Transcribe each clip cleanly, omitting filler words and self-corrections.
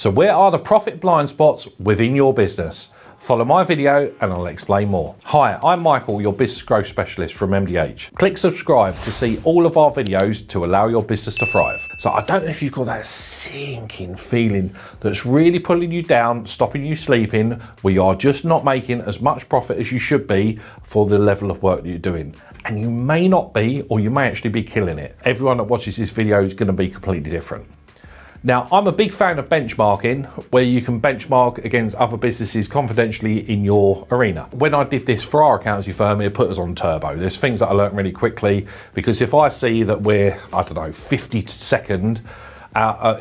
So where are the profit blind spots within your business? Follow my video and I'll explain more. Hi, I'm Michael, your business growth specialist from MDH. Click subscribe to see all of our videos to allow your business to thrive. So I don't know if you've got that sinking feeling that's really pulling you down, stopping you sleeping, where you are just not making as much profit as you should be for the level of work that you're doing. And you may not be, or you may actually be killing it. Everyone that watches this video is going to be completely different. Now, I'm a big fan of benchmarking, where you can benchmark against other businesses confidentially in your arena. When I did this for our accountancy firm, it put us on turbo. There's things that I learned really quickly, because if I see that we're, 52nd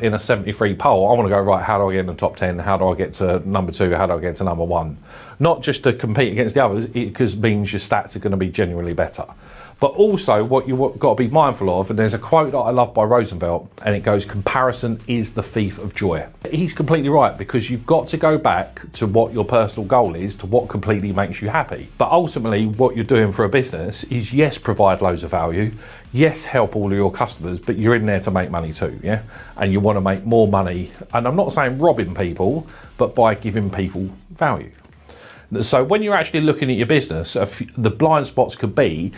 in a 73 poll, I want to go, right, how do I get in the top 10? How do I get to number 2? How do I get to number 1? Not just to compete against the others, because it means your stats are going to be genuinely better. But also what you've got to be mindful of, and there's a quote that I love by Roosevelt, and it goes, comparison is the thief of joy. He's completely right, because you've got to go back to what your personal goal is, to what completely makes you happy. But ultimately what you're doing for a business is, yes, provide loads of value, yes, help all of your customers, but you're in there to make money too, yeah? And you want to make more money, and I'm not saying robbing people, but by giving people value. So when you're actually looking at your business, the blind spots could be,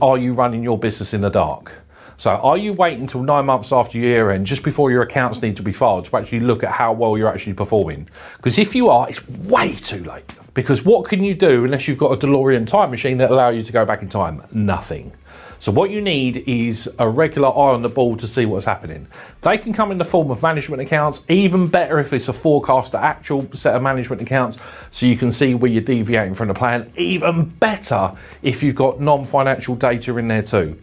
are you running your business in the dark? So are you waiting until 9 months after your year end, just before your accounts need to be filed, to actually look at how well you're actually performing? Because if you are, it's way too late. Because what can you do unless you've got a DeLorean time machine that allows you to go back in time? Nothing. So what you need is a regular eye on the ball to see what's happening. They can come in the form of management accounts, even better if it's a forecast to actual set of management accounts, so you can see where you're deviating from the plan. Even better if you've got non-financial data in there too.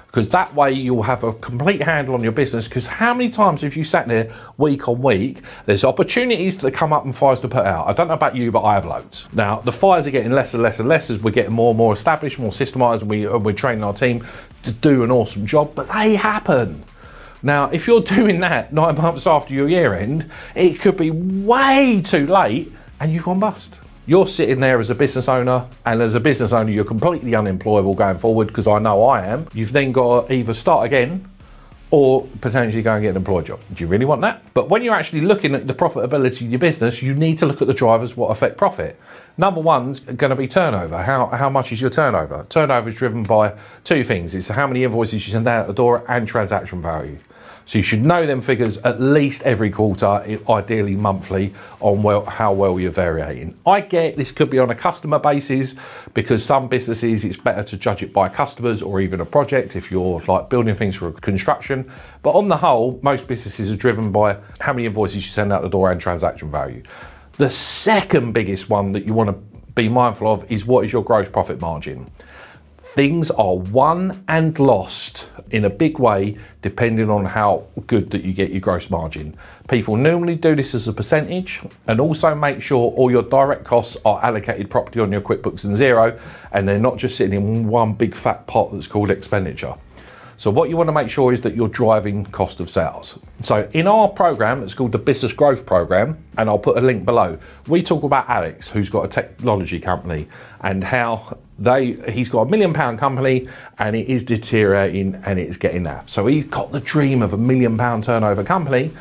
Because that way you'll have a complete handle on your business. Because how many times have you sat there week on week, there's opportunities that come up and fires to put out. I don't know about you, but I have loads. Now, the fires are getting less and less and less as we're getting more and more established, more systemized, and we're training our team to do an awesome job, but they happen. Now, if you're doing that 9 months after your year end, it could be way too late and you've gone bust. You're sitting there as a business owner, and as a business owner, you're completely unemployable going forward, because I know I am. You've then got to either start again or potentially go and get an employed job. Do you really want that? But when you're actually looking at the profitability of your business, you need to look at the drivers what affect profit. Number one's going to be turnover. How much is your turnover? Turnover is driven by two things. It's how many invoices you send out the door and transaction value. So you should know them figures at least every quarter, ideally monthly, on how well you're varying. I get this could be on a customer basis, because some businesses it's better to judge it by customers or even a project if you're like building things for construction. But on the whole, most businesses are driven by how many invoices you send out the door and transaction value. The second biggest one that you want to be mindful of is, what is your gross profit margin? Things are won and lost in a big way depending on how good that you get your gross margin. People normally do this as a percentage, and also make sure all your direct costs are allocated properly on your QuickBooks and Xero, and they're not just sitting in one big fat pot that's called expenditure. So what you want to make sure is that you're driving cost of sales. So in our program, it's called the Business Growth Program, and I'll put a link below. We talk about Alex, who's got a technology company, and how he's got £1 million company, and it is deteriorating and it's getting that. So he's got the dream of £1 million turnover company,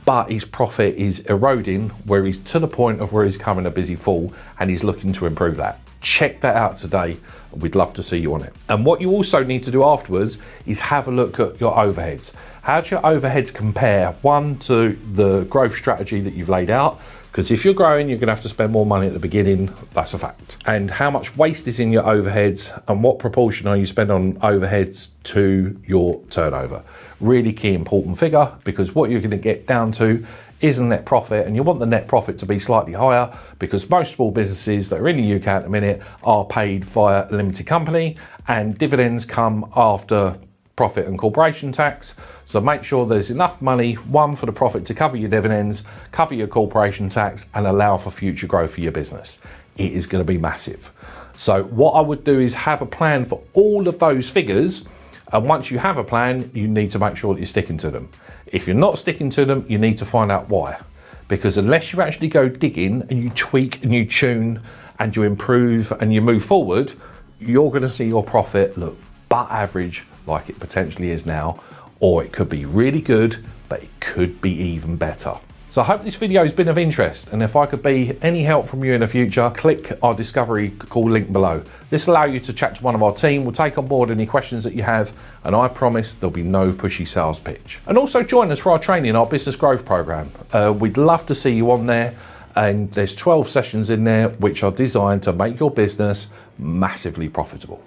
but his profit is eroding, where he's to the point of where he's coming a busy fall, and he's looking to improve that. Check that out today. We'd love to see you on it. And what you also need to do afterwards is have a look at your overheads. How do your overheads compare, one, to the growth strategy that you've laid out? Because if you're growing, you're going to have to spend more money at the beginning. That's a fact. And how much waste is in your overheads, and what proportion are you spending on overheads to your turnover? Really key important figure, because what you're going to get down to is a net profit, and you want the net profit to be slightly higher, because most small businesses that are in the UK at the minute are paid via a limited company, and dividends come after profit and corporation tax. So make sure there's enough money, one, for the profit to cover your dividends, cover your corporation tax, and allow for future growth for your business. It is going to be massive. So what I would do is have a plan for all of those figures, and once you have a plan, you need to make sure that you're sticking to them. If you're not sticking to them, you need to find out why. Because unless you actually go digging and you tweak and you tune and you improve and you move forward, you're going to see your profit look butt average, like it potentially is now, or it could be really good, but it could be even better. So I hope this video has been of interest, and if I could be any help from you in the future, click our discovery call link below. This will allow you to chat to one of our team. We'll take on board any questions that you have, and I promise there'll be no pushy sales pitch. And also join us for our training, our business growth program. We'd love to see you on there, and there's 12 sessions in there which are designed to make your business massively profitable.